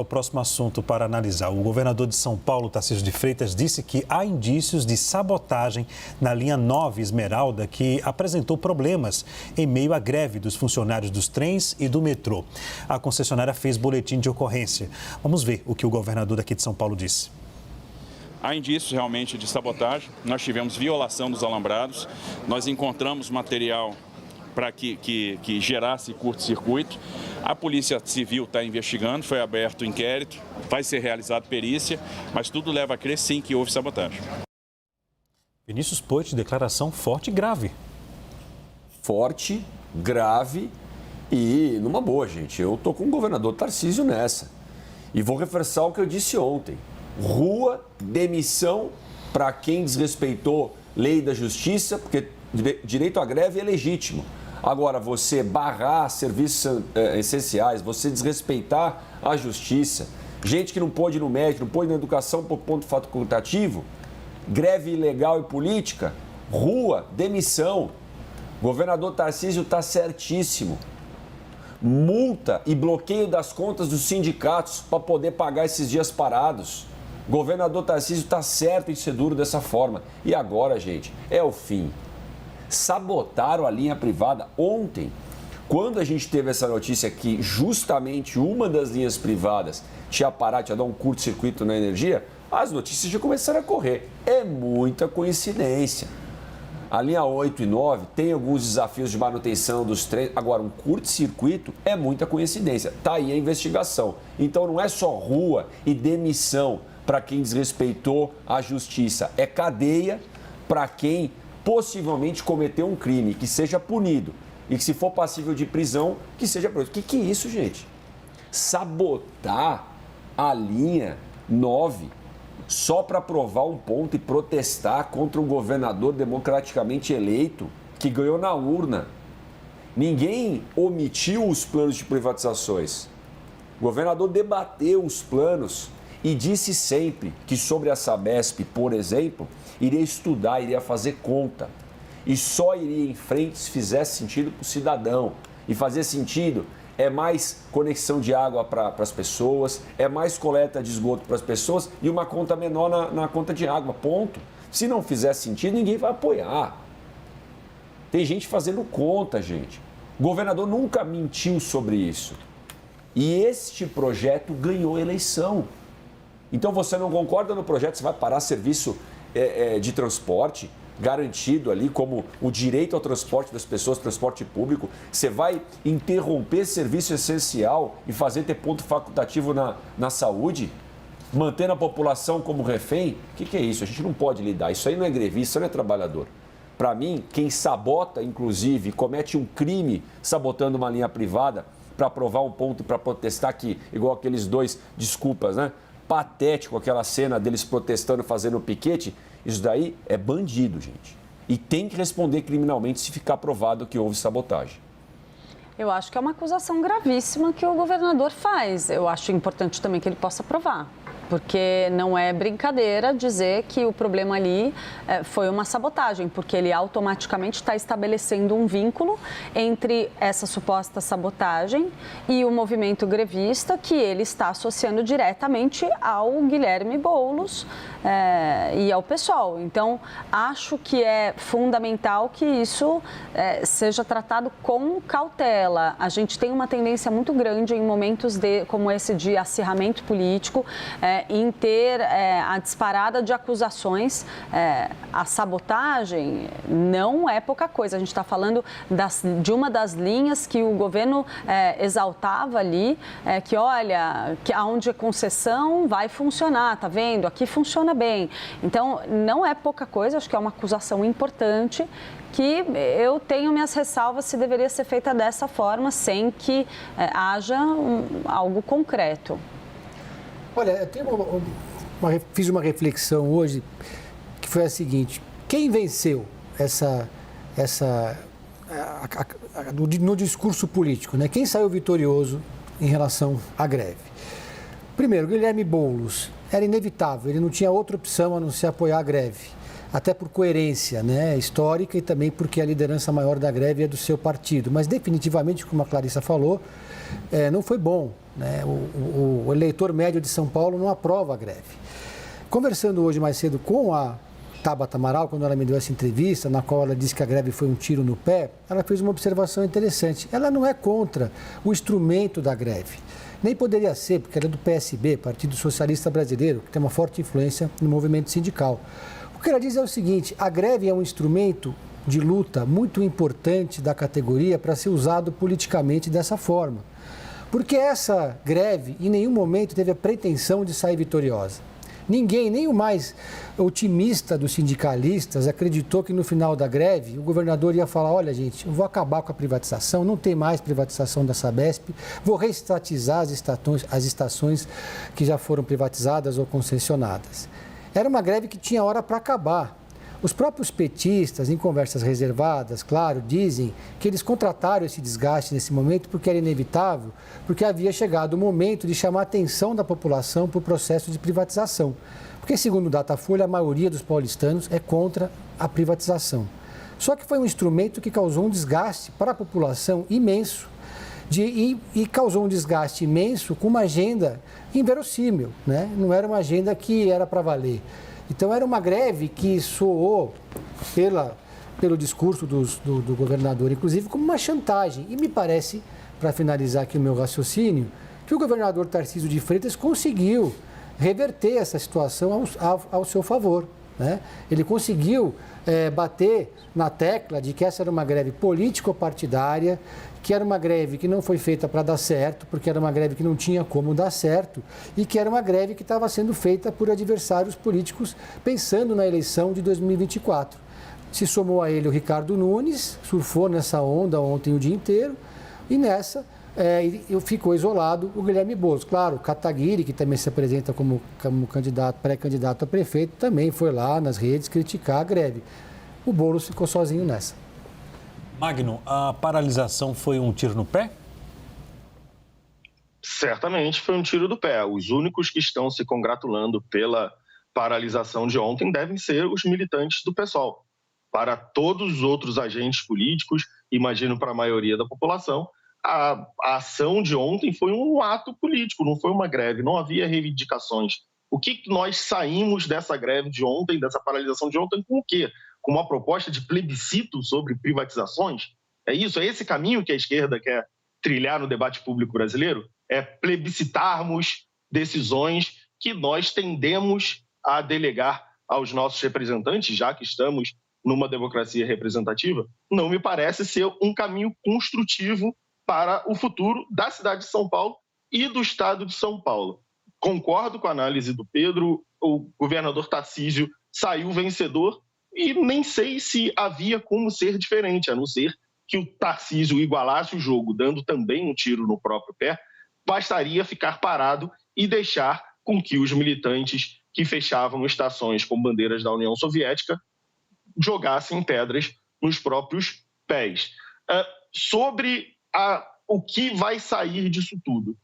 O próximo assunto para analisar. O governador de São Paulo, Tarcísio de Freitas, disse que há indícios de sabotagem na linha 9 Esmeralda, que apresentou problemas em meio à greve dos funcionários dos trens e do metrô. A concessionária fez boletim de ocorrência. Vamos ver o que o governador daqui de São Paulo disse. Há indícios realmente de sabotagem. Nós tivemos violação dos alambrados. Nós encontramos material para que gerasse curto-circuito. A Polícia Civil está investigando, foi aberto o inquérito, vai ser realizada perícia, mas tudo leva a crer sim que houve sabotagem. Vinícius Poit, declaração forte e grave. Forte, grave e numa boa, gente. Eu tô com o governador Tarcísio nessa. E vou reforçar o que eu disse ontem. Rua, demissão para quem desrespeitou lei da justiça, porque direito à greve é legítimo. Agora, você barrar serviços essenciais, você desrespeitar a justiça, gente que não pôde ir no médico, não pôde ir na educação por ponto facultativo, greve ilegal e política, rua, demissão. Governador Tarcísio está certíssimo. Multa e bloqueio das contas dos sindicatos para poder pagar esses dias parados. Governador Tarcísio está certo em ser duro dessa forma. E agora, gente, é o fim. Sabotaram a linha privada ontem, quando a gente teve essa notícia que justamente uma das linhas privadas tinha parado, tinha dado um curto-circuito na energia, as notícias já começaram a correr. É muita coincidência. A linha 8 e 9 tem alguns desafios de manutenção dos trens. Agora, um curto-circuito é muita coincidência. Está aí a investigação. Então, não é só rua e demissão para quem desrespeitou a justiça. É cadeia para quem possivelmente cometeu um crime, que seja punido. E que, se for passível de prisão, que seja preso. O que é isso, gente? Sabotar a linha 9 só para provar um ponto e protestar contra um governador democraticamente eleito que ganhou na urna. Ninguém omitiu os planos de privatizações. O governador debateu os planos e disse sempre que sobre a Sabesp, por exemplo, iria estudar, iria fazer conta. E só iria em frente se fizesse sentido para o cidadão. E fazer sentido é mais conexão de água para as pessoas, é mais coleta de esgoto para as pessoas e uma conta menor na conta de água, ponto. Se não fizer sentido, ninguém vai apoiar. Tem gente fazendo conta, gente. O governador nunca mentiu sobre isso. E este projeto ganhou eleição. Então, você não concorda no projeto, você vai parar serviço de transporte garantido ali, como o direito ao transporte das pessoas, transporte público. Você vai interromper serviço essencial e fazer ter ponto facultativo na saúde, mantendo a população como refém. O que é isso? A gente não pode lidar. Isso aí não é grevista, isso não é trabalhador. Para mim, quem sabota, inclusive, comete um crime sabotando uma linha privada para provar um ponto e para protestar, que, igual aqueles dois, desculpas, né? Patético aquela cena deles protestando, fazendo piquete, isso daí é bandido, gente. E tem que responder criminalmente se ficar provado que houve sabotagem. Eu acho que é uma acusação gravíssima que o governador faz. Eu acho importante também que ele possa provar. Porque não é brincadeira dizer que o problema ali foi uma sabotagem, porque ele automaticamente está estabelecendo um vínculo entre essa suposta sabotagem e o movimento grevista, que ele está associando diretamente ao Guilherme Boulos e ao PSOL. Então, acho que é fundamental que isso seja tratado com cautela. A gente tem uma tendência muito grande em momentos como esse de acirramento político, em ter a disparada de acusações. A sabotagem não é pouca coisa. A gente está falando de uma das linhas que o governo exaltava ali, que olha, que onde é concessão vai funcionar, tá vendo? Aqui funciona bem. Então, não é pouca coisa, acho que é uma acusação importante, que eu tenho minhas ressalvas se deveria ser feita dessa forma, sem que haja algo concreto. Olha, eu fiz uma reflexão hoje que foi a seguinte: quem venceu no discurso político, né? Quem saiu vitorioso em relação à greve? Primeiro, Guilherme Boulos. Era inevitável, ele não tinha outra opção a não ser apoiar a greve. até por coerência, né, histórica e também porque a liderança maior da greve é do seu partido. Mas definitivamente, como a Clarissa falou, não foi bom, né? O eleitor médio de São Paulo não aprova a greve. Conversando hoje mais cedo com a Tabata Amaral, quando ela me deu essa entrevista, na qual ela disse que a greve foi um tiro no pé, ela fez uma observação interessante. Ela não é contra o instrumento da greve. Nem poderia ser, porque ela é do PSB, Partido Socialista Brasileiro, que tem uma forte influência no movimento sindical. O que ela diz é o seguinte: a greve é um instrumento de luta muito importante da categoria para ser usado politicamente dessa forma. Porque essa greve, em nenhum momento, teve a pretensão de sair vitoriosa. Ninguém, nem o mais otimista dos sindicalistas, acreditou que no final da greve o governador ia falar: olha, gente, eu vou acabar com a privatização, não tem mais privatização da Sabesp, vou reestatizar as estações que já foram privatizadas ou concessionadas. Era uma greve que tinha hora para acabar. Os próprios petistas, em conversas reservadas, claro, dizem que eles contrataram esse desgaste nesse momento porque era inevitável, porque havia chegado o momento de chamar a atenção da população para o processo de privatização. Porque, segundo o Datafolha, a maioria dos paulistanos é contra a privatização. Só que foi um instrumento que causou um desgaste para a população imenso e causou um desgaste imenso com uma agenda inverossímil, né? Não era uma agenda que era para valer. Então, era uma greve que soou, pelo discurso do governador, inclusive, como uma chantagem. E me parece, para finalizar aqui o meu raciocínio, que o governador Tarcísio de Freitas conseguiu reverter essa situação ao seu favor, né? Ele conseguiu bater na tecla de que essa era uma greve político-partidária, que era uma greve que não foi feita para dar certo, porque era uma greve que não tinha como dar certo, e que era uma greve que estava sendo feita por adversários políticos pensando na eleição de 2024. Se somou a ele o Ricardo Nunes, surfou nessa onda ontem o dia inteiro, e nessa ficou isolado o Guilherme Boulos. Claro, o Kataguiri, que também se apresenta como pré-candidato a prefeito, também foi lá nas redes criticar a greve. O Boulos ficou sozinho nessa. Magno, a paralisação foi um tiro no pé? Certamente foi um tiro do pé. Os únicos que estão se congratulando pela paralisação de ontem devem ser os militantes do PSOL. Para todos os outros agentes políticos, imagino para a maioria da população, a ação de ontem foi um ato político, não foi uma greve, não havia reivindicações. O que nós saímos dessa greve de ontem, dessa paralisação de ontem, com o quê? Com uma proposta de plebiscito sobre privatizações? É isso? É esse caminho que a esquerda quer trilhar no debate público brasileiro? É plebiscitarmos decisões que nós tendemos a delegar aos nossos representantes, já que estamos numa democracia representativa? Não me parece ser um caminho construtivo para o futuro da cidade de São Paulo e do estado de São Paulo. Concordo com a análise do Pedro, o governador Tarcísio saiu vencedor e nem sei se havia como ser diferente, a não ser que o Tarcísio igualasse o jogo, dando também um tiro no próprio pé. Bastaria ficar parado e deixar com que os militantes que fechavam estações com bandeiras da União Soviética jogassem pedras nos próprios pés. Sobre o que vai sair disso tudo,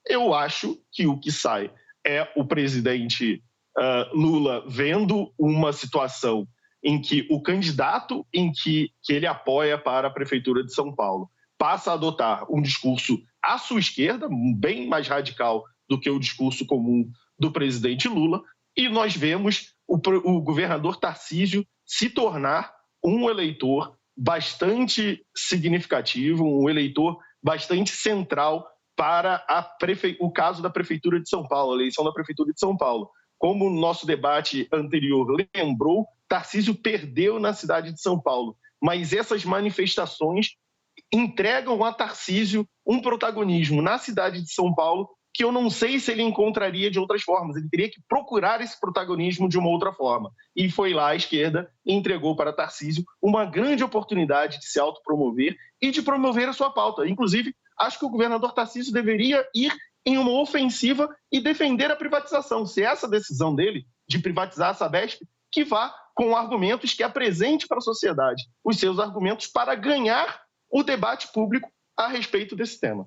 eu acho que o que sai é o presidente Lula vendo uma situação em que o candidato que ele apoia para a Prefeitura de São Paulo passa a adotar um discurso à sua esquerda, bem mais radical do que o discurso comum do presidente Lula, e nós vemos o governador Tarcísio se tornar um eleitor bastante significativo, um eleitor bastante central para o caso da Prefeitura de São Paulo, a eleição da Prefeitura de São Paulo. Como o nosso debate anterior lembrou, Tarcísio perdeu na cidade de São Paulo, mas essas manifestações entregam a Tarcísio um protagonismo na cidade de São Paulo que eu não sei se ele encontraria de outras formas. Ele teria que procurar esse protagonismo de uma outra forma. E foi lá a esquerda e entregou para Tarcísio uma grande oportunidade de se autopromover e de promover a sua pauta. Inclusive, acho que o governador Tarcísio deveria ir em uma ofensiva e defender a privatização. Se essa decisão dele de privatizar a Sabesp, que vá com argumentos, que apresente para a sociedade os seus argumentos para ganhar o debate público a respeito desse tema.